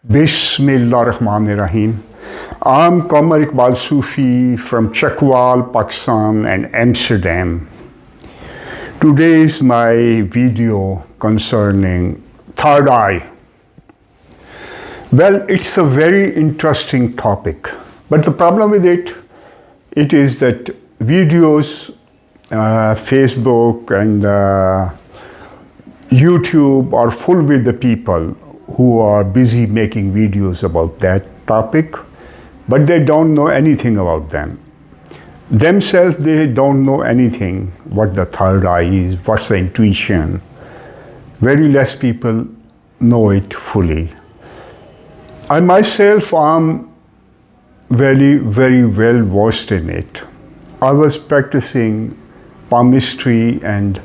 Bismillahirrahmanirrahim. I'm Qamar Iqbal Sufi from Chakwal, Pakistan and Amsterdam. Today is my video concerning third eye. Well, it's a very interesting topic, but the problem with it is that videos, Facebook and YouTube are full with the people who are busy making videos about that topic, but they don't know anything about them. Themselves, they don't know anything what the third eye is, what's the intuition. Very less people know it fully. I myself am very well versed in it. I was practicing palmistry and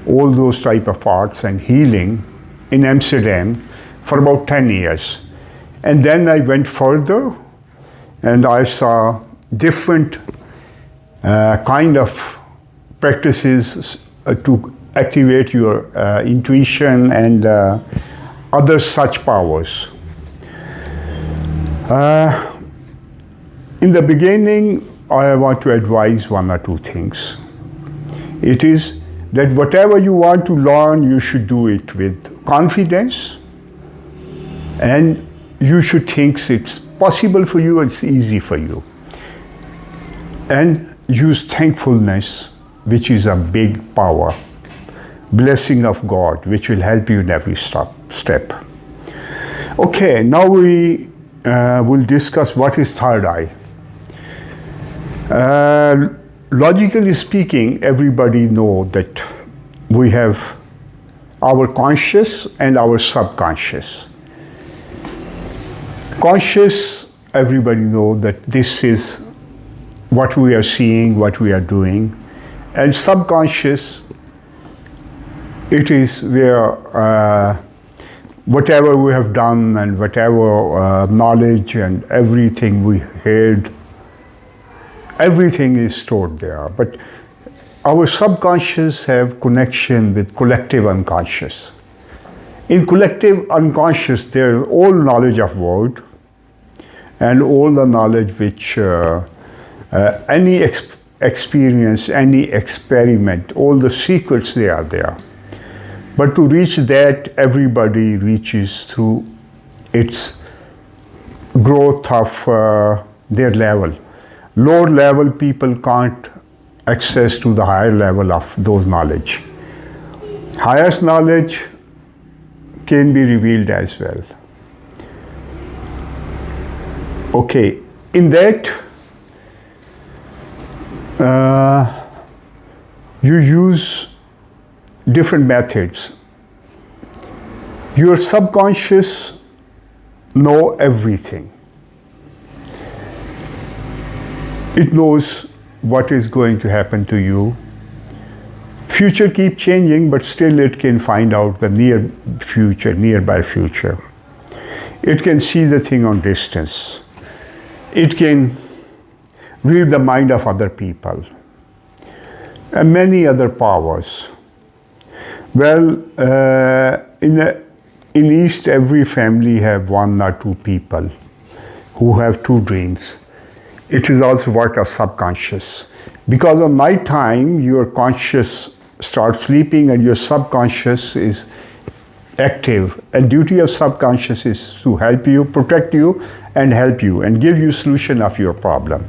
all those type of arts and healing in Amsterdam for about 10 years. And then I went further and I saw different kind of practices to activate your intuition and other such powers. In the beginning, I want to advise one or two things. It is that whatever you want to learn, you should do it with confidence, and you should think it's possible for you, it's easy for you. And use thankfulness, which is a big power, blessing of God, which will help you in every step. Okay, now we will discuss what is third eye. Logically speaking, everybody knows that we have our conscious and our subconscious. Conscious, everybody knows that this is what we are seeing, what we are doing. And subconscious, it is where whatever we have done and whatever knowledge and everything we heard, everything is stored there. But our subconscious have connection with collective unconscious. In collective unconscious, there is all knowledge of world and all the knowledge which any experience, any experiment, all the secrets, they are there. But to reach that, everybody reaches through its growth of their level. Lower level people can't access to the higher level of those knowledge. Highest knowledge can be revealed as well. Okay, in that you use different methods. Your subconscious know everything. It knows what is going to happen to you. Future keep changing, but still it can find out the near future, nearby future. It can see the thing on distance. It can read the mind of other people and many other powers. Well, in East, every family have one or two people who have two dreams. It is also work of subconscious. Because of night time, your conscious starts sleeping and your subconscious is active. And duty of subconscious is to help you, protect you, and help you, and give you solution of your problem.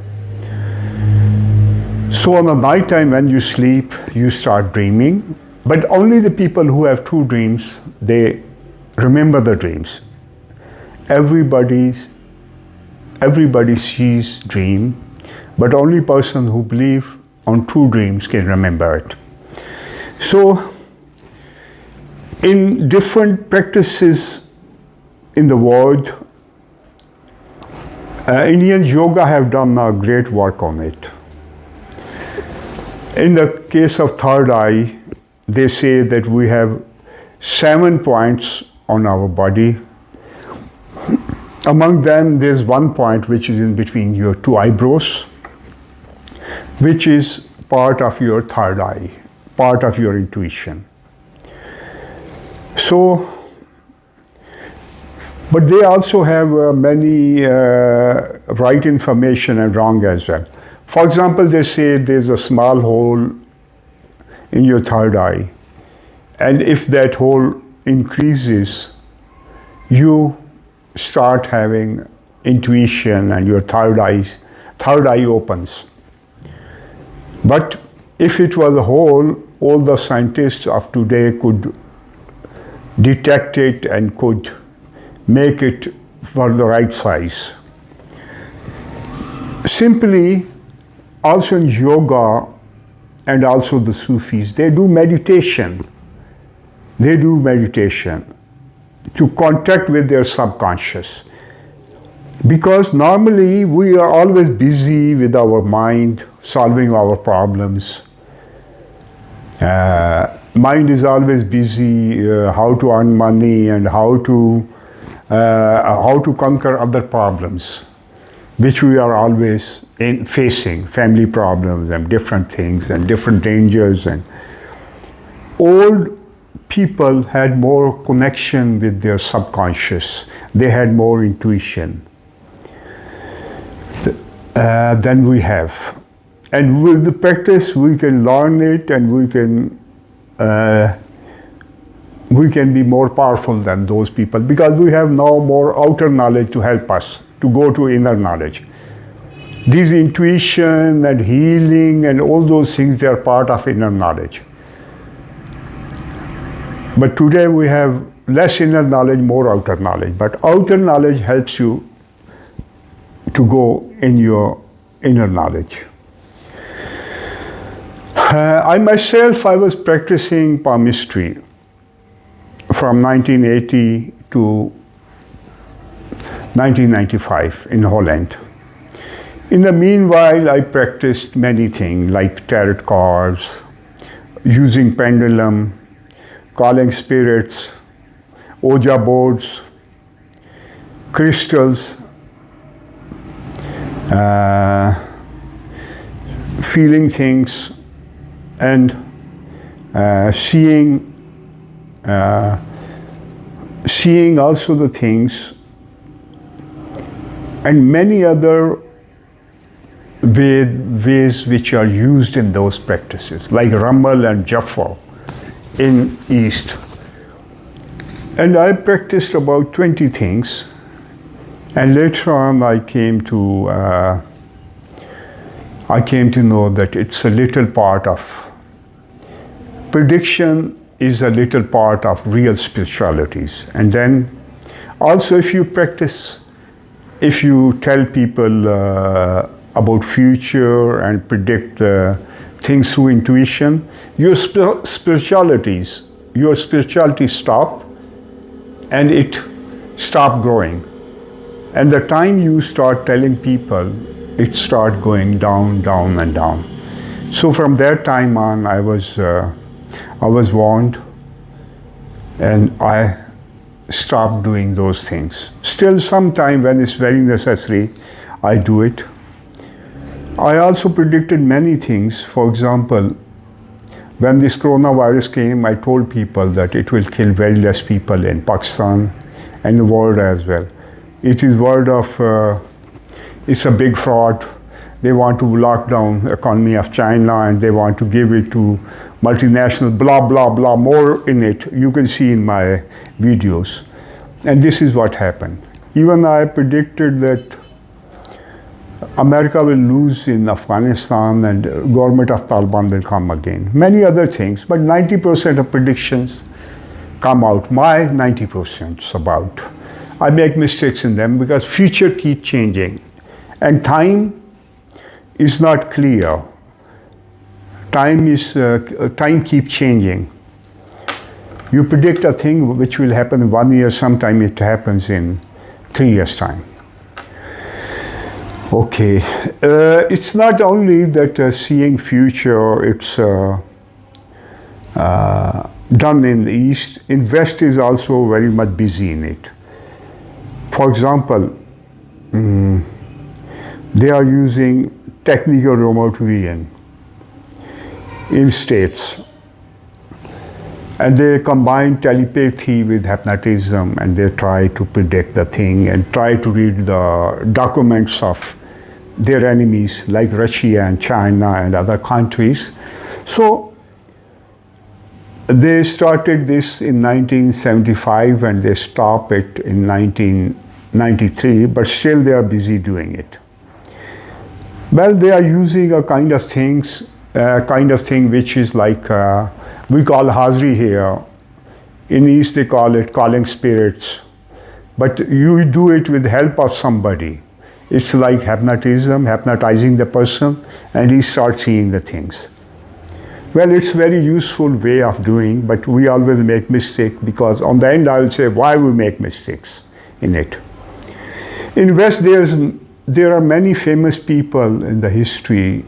So on the night time when you sleep, you start dreaming. But only the people who have two dreams, they remember the dreams. Everybody sees dream, but only person who believe on true dreams can remember it. So, in different practices in the world, Indian yoga have done a great work on it. In the case of third eye, they say that we have 7 points on our body. Among them, there's one point which is in between your two eyebrows, which is part of your third eye, part of your intuition. So, But they also have many right information and wrong as well. For example, they say there's a small hole in your third eye, and if that hole increases, you start having intuition and your third eye opens. But if it was a hole, all the scientists of today could detect it and could make it for the right size. Simply, also in yoga and also the Sufis, they do meditation. They do meditation to contact with their subconscious. Because normally we are always busy with our mind, solving our problems. Mind is always busy how to earn money and how to conquer other problems, which we are always facing, family problems and different things and different dangers. And old people had more connection with their subconscious. They had more intuition than we have. And with the practice, we can learn it, and we can be more powerful than those people, because we have now more outer knowledge to help us to go to inner knowledge. These intuition and healing and all those things, they are part of inner knowledge. But today we have less inner knowledge, more outer knowledge. But outer knowledge helps you to go in your inner knowledge. I was practicing palmistry from 1980 to 1995 in Holland. In the meanwhile, I practiced many things like tarot cards, using pendulum, calling spirits, Ouija boards, crystals, feeling things, and seeing also the things, and many other ways which are used in those practices, like Ramal and Jaffa in East. And I practiced about 20 things, and later on I came to know that it's a little part of prediction, is a little part of real spiritualities. And then also, if you practice, if you tell people about future and predict things through intuition, your spirituality stop, and it stop growing. And the time you start telling people, it start going down, down and down. So from that time on, I was warned, and I stopped doing those things. Still, sometime when it's very necessary, I do it. I also predicted many things. For example, when this coronavirus came, I told people that it will kill very less people in Pakistan and the world as well. It is word of, it's a big fraud. They want to lock down the economy of China, and they want to give it to multinational, blah, blah, blah, more in it. You can see in my videos. And this is what happened. Even I predicted that America will lose in Afghanistan and government of Taliban will come again. Many other things, but 90% of predictions come out. My 90% is about. I make mistakes in them because future keeps changing. And time is not clear. Time keeps changing. You predict a thing which will happen in 1 year, sometime it happens in 3 years' time. Okay, it's not only that seeing future, it's done in the East. In West is also very much busy in it. For example, they are using technical remote viewing in states. And they combine telepathy with hypnotism, and they try to predict the thing and try to read the documents of their enemies like Russia and China and other countries. So they started this in 1975 and they stopped it in 1993, but still they are busy doing it. Well, they are using a kind of thing which is like we call Hazri here. In East they call it calling spirits, but you do it with the help of somebody. It's like hypnotism, hypnotizing the person, and he starts seeing the things. Well, it's very useful way of doing, but we always make mistake, because on the end I will say why we make mistakes in it. In West there are many famous people in the history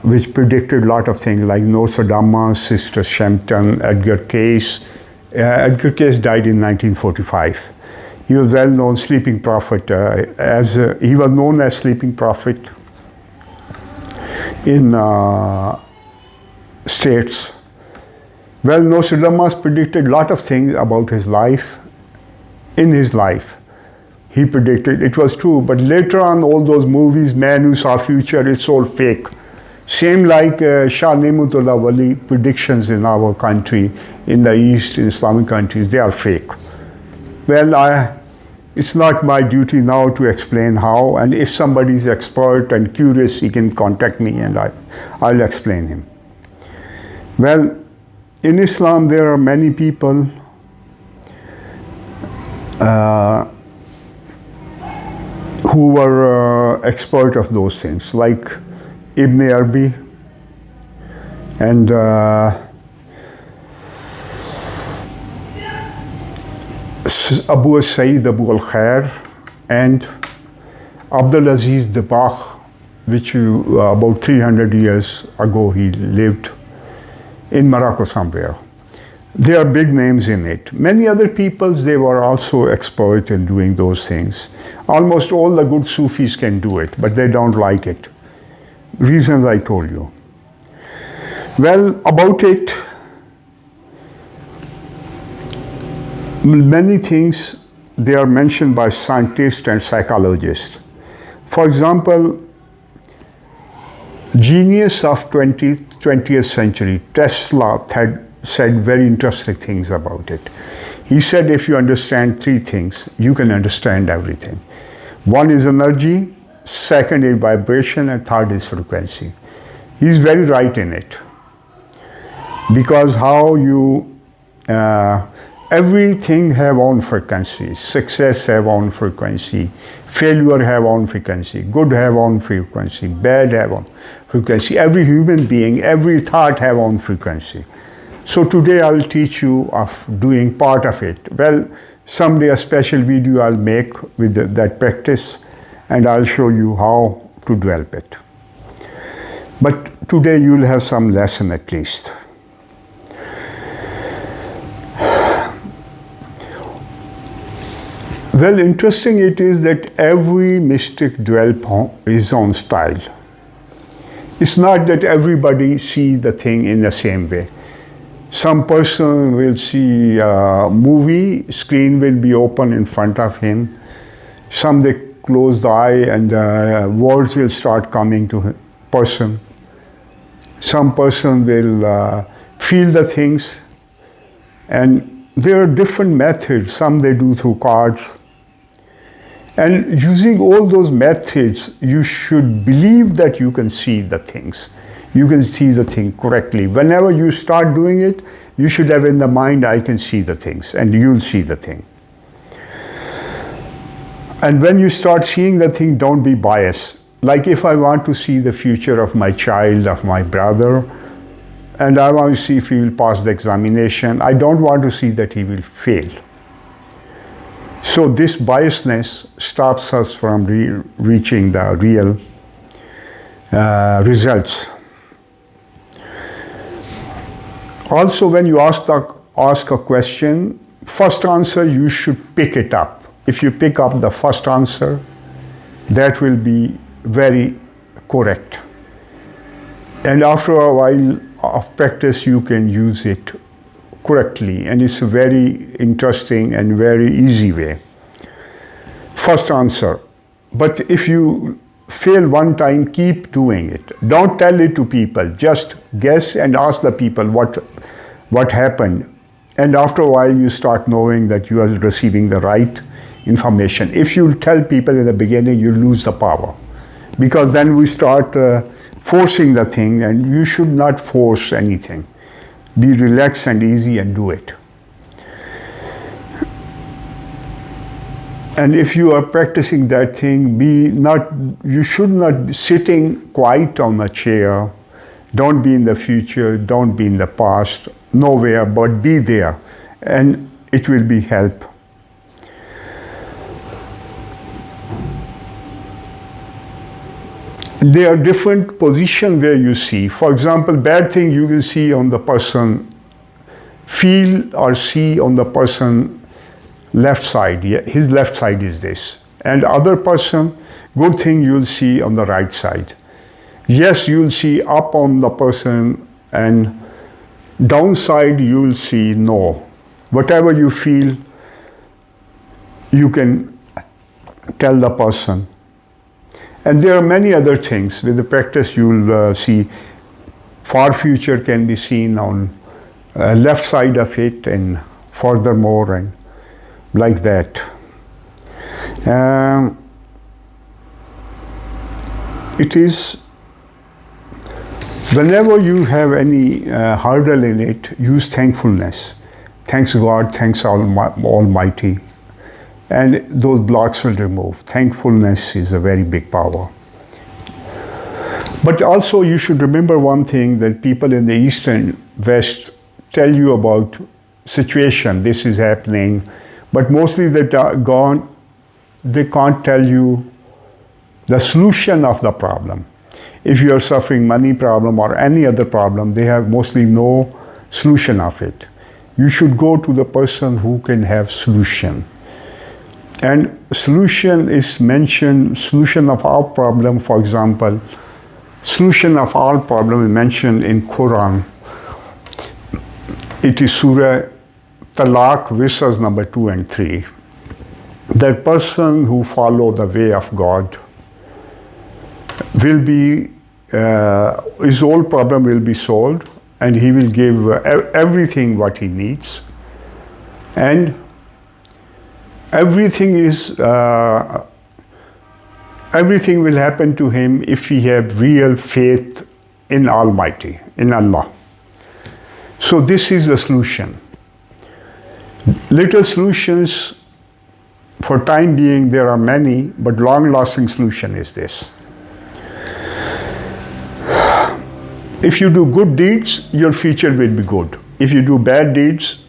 which predicted a lot of things, like Nostradamus, Sister Shempton, Edgar Cayce. Edgar Cayce died in 1945. He was well-known sleeping prophet, he was known as sleeping prophet in States. Well, Nostradamus predicted a lot of things about his life. In his life, he predicted, it was true, but later on all those movies, Man Who Saw Future, it's all fake. Same like Shah Nematullah Wali predictions in our country, in the East, in Islamic countries, they are fake. Well, it's not my duty now to explain how, and if somebody is expert and curious, he can contact me and I'll explain him. Well, in Islam there are many people who were expert of those things, like Ibn Arabi and Abu Sayyid Abu al-Khair and Abdul Aziz Dabakh, which about 300 years ago he lived in Morocco somewhere. They are big names in it. Many other peoples, they were also expert in doing those things. Almost all the good Sufis can do it, but they don't like it. Reasons I told you. Well, about it, many things, they are mentioned by scientists and psychologists. For example, genius of 20th century, Tesla, had said very interesting things about it. He said if you understand three things, you can understand everything. One is energy, second is vibration, and third is frequency. He's very right in it. Because how you, everything have own frequency. Success have own frequency, failure have own frequency, good have own frequency, bad have own frequency. Every human being, every thought have own frequency. So today I will teach you of doing part of it. Well, someday a special video I'll make with that practice, and I'll show you how to develop it. But today you'll have some lesson at least. Well, interesting it is that every mystic develops his own style. It's not that everybody see the thing in the same way. Some person will see a movie, screen will be open in front of him. Some they close the eye and words will start coming to him, person. Some person will feel the things, and there are different methods. Some they do through cards. And using all those methods, you should believe that you can see the things. You can see the thing correctly. Whenever you start doing it, you should have in the mind, I can see the things, and you'll see the thing. And when you start seeing the thing, don't be biased. Like if I want to see the future of my child, of my brother, and I want to see if he will pass the examination, I don't want to see that he will fail. So this biasness stops us from reaching the real results. Also, when you ask a question, first answer, you should pick it up. If you pick up the first answer, that will be very correct. And after a while, of practice you can use it correctly, and it's a very interesting and very easy way. First answer. But if you fail one time, keep doing it. Don't tell it to people. Just guess and ask the people what happened. And after a while, you start knowing that you are receiving the right information. If you tell people in the beginning, you lose the power. Because then we start forcing the thing, and you should not force anything. Be relaxed and easy and do it. And if you are practicing that thing, you should not be sitting quiet on a chair. Don't be in the future, don't be in the past, nowhere, but be there, and it will be help. There are different positions where you see. For example, bad thing you will see on the person, feel or see on the person left side. His left side is this. And other person, good thing you'll see on the right side. Yes, you'll see up on the person, and downside you'll see no. Whatever you feel, you can tell the person. And there are many other things. With the practice, you'll see far future can be seen on left side of it, and furthermore, and like that. It is, whenever you have any hurdle in it, use thankfulness. Thanks God, thanks Almighty. And those blocks will remove. Thankfulness is a very big power. But also you should remember one thing, that people in the East and West tell you about situation, this is happening, but mostly they can't tell you the solution of the problem. If you are suffering money problem or any other problem, they have mostly no solution of it. You should go to the person who can have solution. And solution is mentioned, solution of our problem, for example, solution of all problem is mentioned in Quran. It is Surah Talaq, verses number 2 and 3. That person who follow the way of God will be, his whole problem will be solved, and he will give everything what he needs. And everything will happen to him if he have real faith in Almighty, in Allah. So this is the solution. Little solutions, for time being there are many, but long-lasting solution is this. If you do good deeds, your future will be good. If you do bad deeds,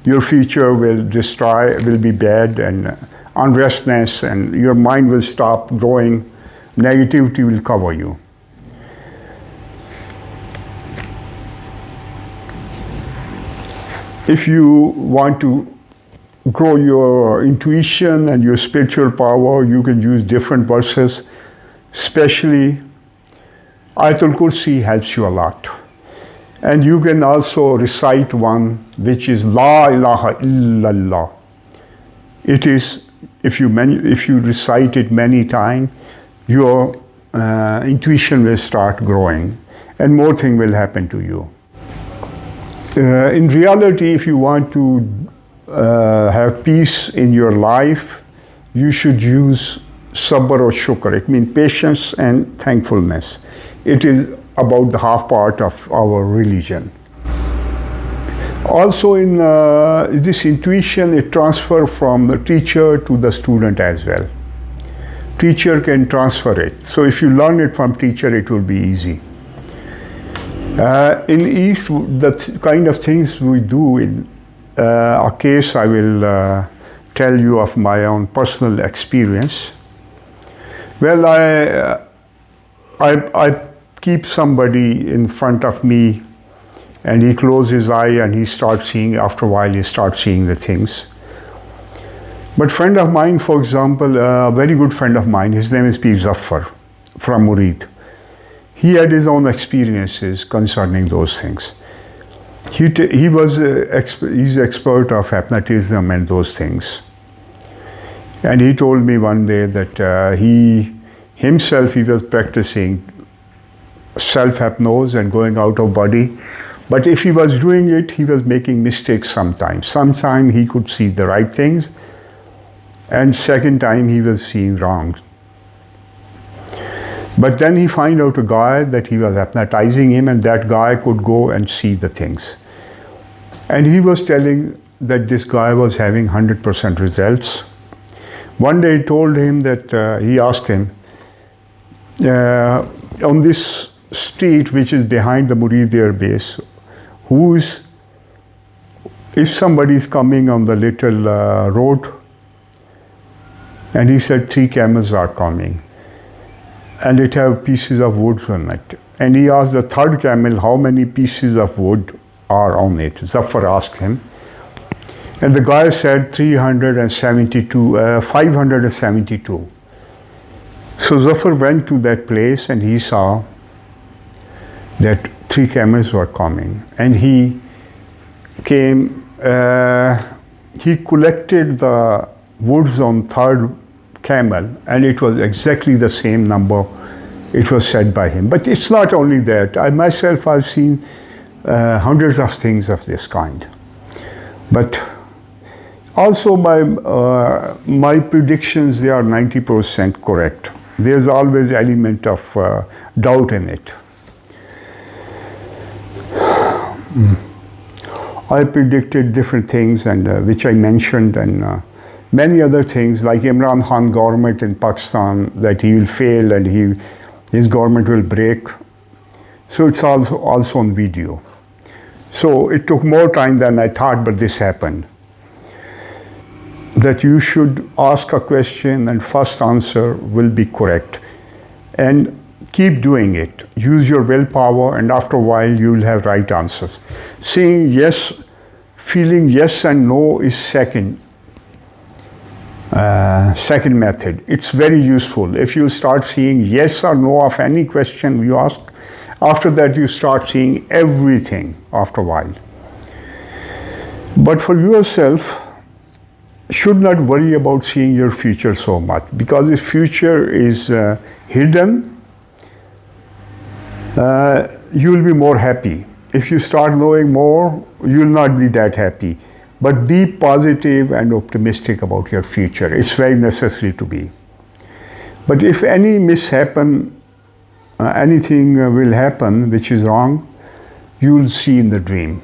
your future will be bad, and unrestness, and your mind will stop growing. Negativity will cover you. If you want to grow your intuition and your spiritual power, you can use different verses, especially Ayatul Kursi helps you a lot. And you can also recite one which is La ilaha illallah. It is, if you recite it many times, your intuition will start growing and more things will happen to you. In reality, if you want to have peace in your life, you should use sabr or shukr. It means patience and thankfulness. It is about the half part of our religion. Also in this intuition, it transfers from the teacher to the student as well. Teacher can transfer it. So if you learn it from teacher, it will be easy. In East, the kind of things we do in a case I will tell you of my own personal experience. Well, I keep somebody in front of me, and he closes his eye and he starts seeing, after a while he starts seeing the things. But friend of mine, for example, a very good friend of mine, his name is Pir Zafar from Murid. he had his own experiences concerning those things. He was he's expert of hypnotism and those things. And he told me one day that he was practicing self-hypnose and going out of body. But if he was doing it, he was making mistakes sometimes. Sometimes he could see the right things, and second time he was seeing wrong. But then he found out a guy that he was hypnotizing him, and that guy could go and see the things. And he was telling that this guy was having 100% results. One day he told him that, he asked him, on this street which is behind the Murid Air Base, if somebody is coming on the little road, and he said 3 camels are coming, and it have pieces of wood on it. And he asked the third camel how many pieces of wood are on it. Zafar asked him. And the guy said 572. So Zafar went to that place and he saw that 3 camels were coming. And he came, he collected the woods on third camel, and it was exactly the same number it was said by him. But it's not only that. I myself have seen hundreds of things of this kind. But also my predictions, they are 90% correct. There's always element of doubt in it. I predicted different things, and which I mentioned, and many other things, like Imran Khan government in Pakistan, that he will fail and his government will break. So it's also on video. So it took more time than I thought, but this happened. That you should ask a question and first answer will be correct. And keep doing it. Use your willpower, and after a while you will have right answers. Saying yes, feeling yes and no is second method. It's very useful. If you start seeing yes or no of any question you ask, after that you start seeing everything after a while. But for yourself, should not worry about seeing your future so much, because if future is hidden, you will be more happy. If you start knowing more, you will not be that happy. But be positive and optimistic about your future. It's very necessary to be. But if any mishappen, anything will happen which is wrong, you will see in the dream.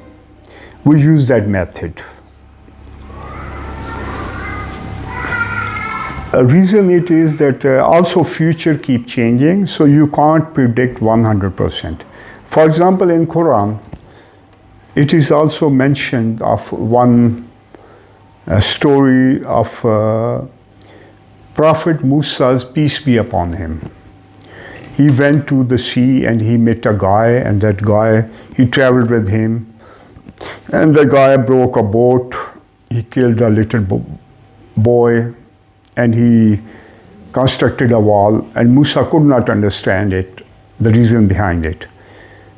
We use that method. A reason it is that also future keep changing, so you can't predict 100%. For example, in Quran, it is also mentioned of one story of Prophet Musa's, peace be upon him. He went to the sea and he met a guy, and that guy, he traveled with him, and the guy broke a boat, he killed a little boy, and he constructed a wall, and Musa could not understand it, the reason behind it.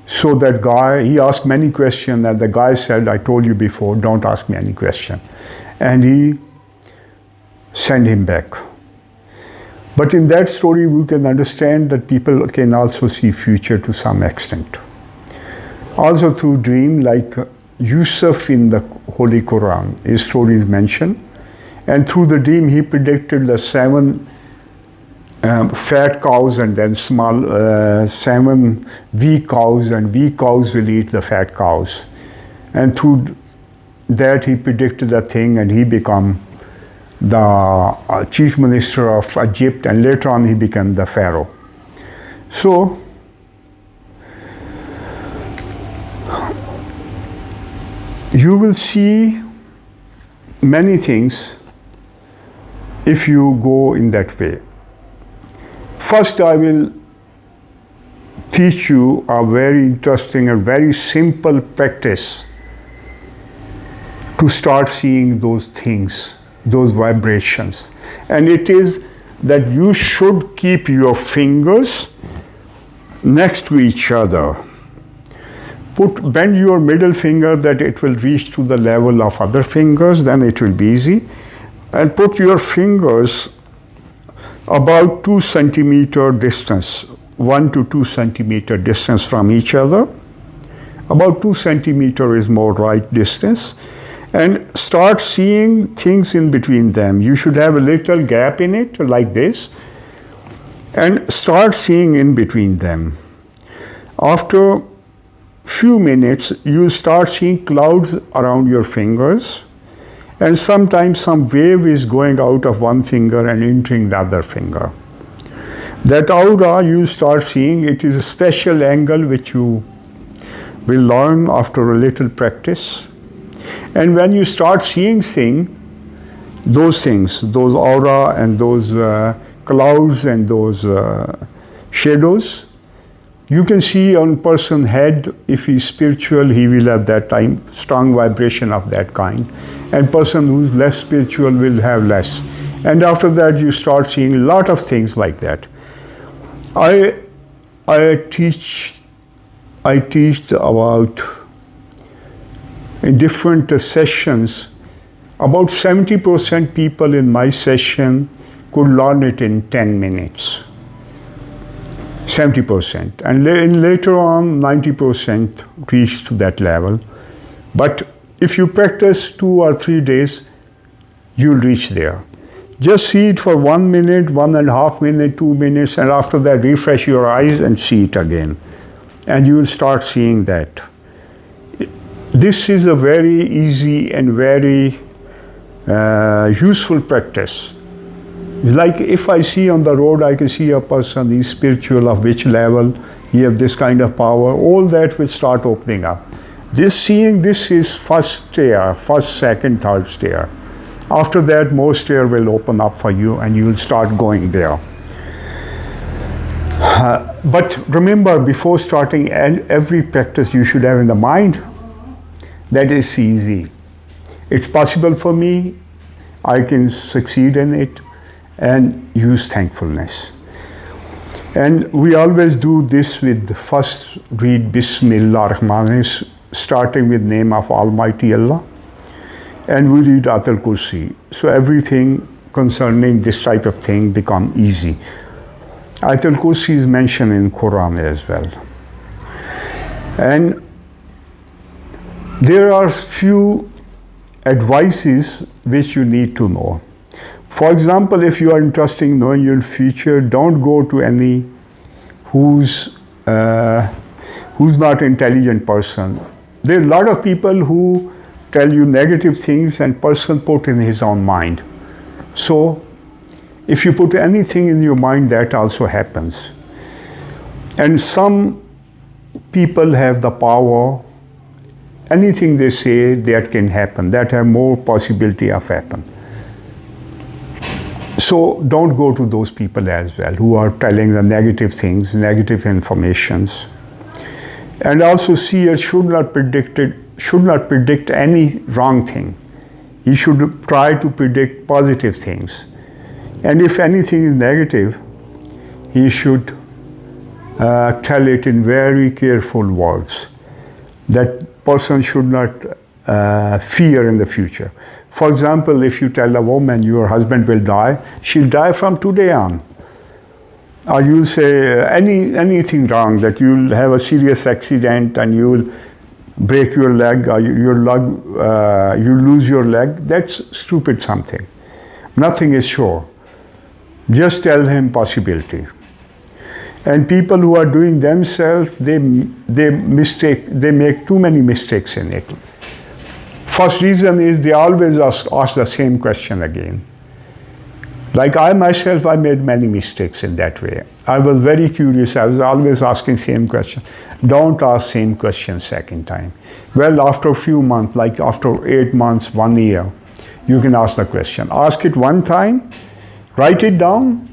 So that guy, he asked many questions, and the guy said, I told you before, don't ask me any question. And he sent him back. But in that story, we can understand that people can also see future to some extent. Also through dream, like Yusuf in the Holy Quran, his story is mentioned. And through the dream, he predicted the 7 fat cows and then 7 weak cows, and weak cows will eat the fat cows. And through that, he predicted a thing, and he became the chief minister of Egypt, and later on he became the pharaoh. So, you will see many things if you go in that way. First, I will teach you a very interesting and very simple practice to start seeing those things, those vibrations. And it is that you should keep your fingers next to each other. Bend your middle finger that it will reach to the level of other fingers, then it will be easy. And put your fingers about 2 centimeter distance, 1 to 2 centimeter distance from each other. About 2 centimeter is more right distance. And start seeing things in between them. You should have a little gap in it, like this. And start seeing in between them. After few minutes, you start seeing clouds around your fingers, and sometimes some wave is going out of one finger and entering the other finger. That aura you start seeing, it is a special angle which you will learn after a little practice. And when you start seeing those things, those aura and those clouds and those shadows, you can see on person's head, if he's spiritual, he will have that time, strong vibration of that kind. And person who's less spiritual will have less. And after that, you start seeing a lot of things like that. I teach about, in different sessions, about 70% people in my session could learn it in 10 minutes. 70%, and later on 90% reach to that level. But if you practice 2 or 3 days, you'll reach there. Just see it for 1 minute, 1.5 minutes, 2 minutes, and after that refresh your eyes and see it again. And you will start seeing that. This is a very easy and very useful practice. Like if I see on the road, I can see a person, he's spiritual, of which level, he have this kind of power, all that will start opening up. This is first stair, first, second, third stair. After that, more stair will open up for you and you will start going there. But remember, before starting every practice, you should have in the mind that it's easy. It's possible for me, I can succeed in it, and use thankfulness. And we always do this with first read Bismillah ar-Rahman ar-Rahim, starting with name of Almighty Allah, and we read Ayatul Kursi. So everything concerning this type of thing become easy. Ayatul Kursi is mentioned in Quran as well. And there are few advices which you need to know. For example, if you are interested in knowing your future, don't go to any who's not intelligent person. There are a lot of people who tell you negative things and person put in his own mind. So if you put anything in your mind, that also happens. And some people have the power, anything they say, that can happen, that have more possibility of happen. So don't go to those people as well who are telling the negative things, negative informations. And also seer should not predict any wrong thing. He should try to predict positive things. And if anything is negative, he should tell it in very careful words. That person should not fear in the future. For example, if you tell a woman your husband will die, she'll die from today on. Or you'll say anything wrong, that you'll have a serious accident and you'll break your leg, or you lose your leg. That's stupid something. Nothing is sure. Just tell him possibility. And people who are doing themselves, they make too many mistakes in it. First reason is they always ask the same question again. Like I myself, I made many mistakes in that way. I was very curious. I was always asking same question. Don't ask same question second time. Well, after a few months, like after 8 months, 1 year, you can ask the question. Ask it one time, write it down,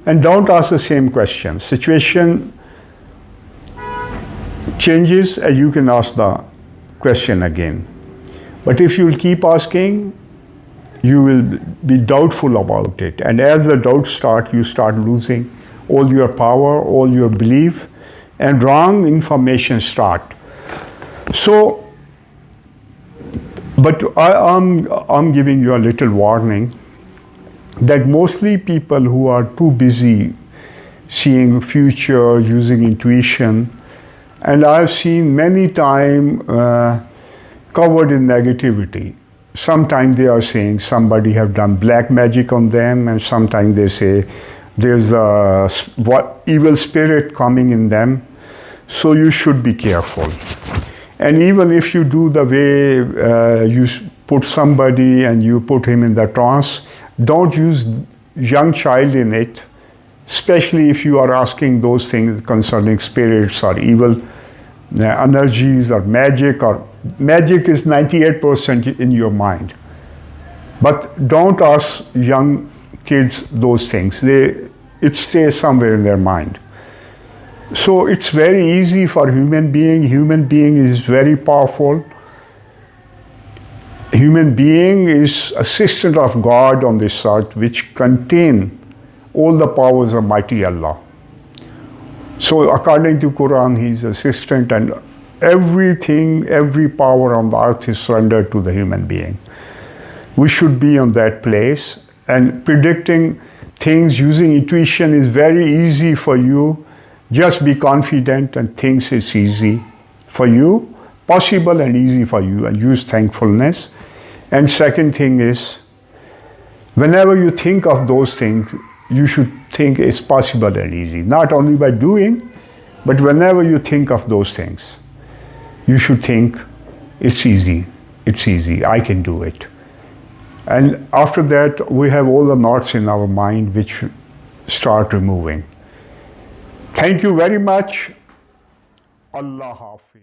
and don't ask the same question. Situation changes and you can ask the question again. But if you will keep asking, you will be doubtful about it. And as the doubts start, you start losing all your power, all your belief, and wrong information start. So, but I'm giving you a little warning that mostly people who are too busy seeing future, using intuition, and I've seen many times covered in negativity. Sometimes they are saying somebody have done black magic on them, and sometimes they say there's a evil spirit coming in them, so you should be careful. And even if you do the way you put somebody and you put him in the trance, don't use young child in it, especially if you are asking those things concerning spirits or evil energies or magic is 98% in your mind. But don't ask young kids those things. It stays somewhere in their mind. So it's very easy for human being. Human being is very powerful. Human being is assistant of God on this earth, which contain all the powers of mighty Allah. So according to Quran, he is assistant, and everything, every power on the earth is surrendered to the human being. We should be on that place, and predicting things using intuition is very easy for you. Just be confident and things is easy for you, possible and easy for you, and use thankfulness. And second thing is, whenever you think of those things, you should think it's possible and easy. Not only by doing, but whenever you think of those things, you should think it's easy, I can do it. And after that, we have all the knots in our mind which start removing. Thank you very much. Allah Hafiz.